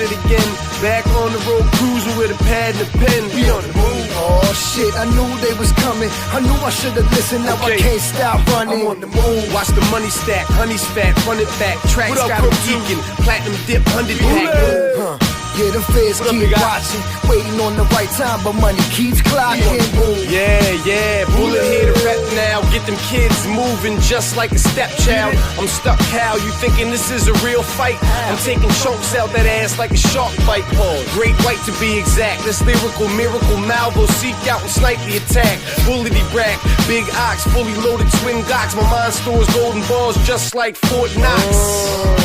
at it again. Back on the road cruising with a pad and a pen. We on the move. Oh shit, I knew they was coming. I knew I should've listened, now I can't stop running. I'm on the move. Watch the money stack, honey's fat, run it back. Tracks got them geeking, platinum dip, 100 pack. Yeah, the feds keep watching, waiting on the right time, but money keeps clocking. Yeah, Bullet here to rep now. Get them kids moving just like a stepchild. I'm stuck, Cal. You thinking this is a real fight? I'm taking chunks out that ass like a shark bite. Great white to be exact. This lyrical miracle Malvo seek out and snipe the attack. Bullety brack, big ox, fully loaded twin Glocks. My mind stores golden balls just like Fort Knox.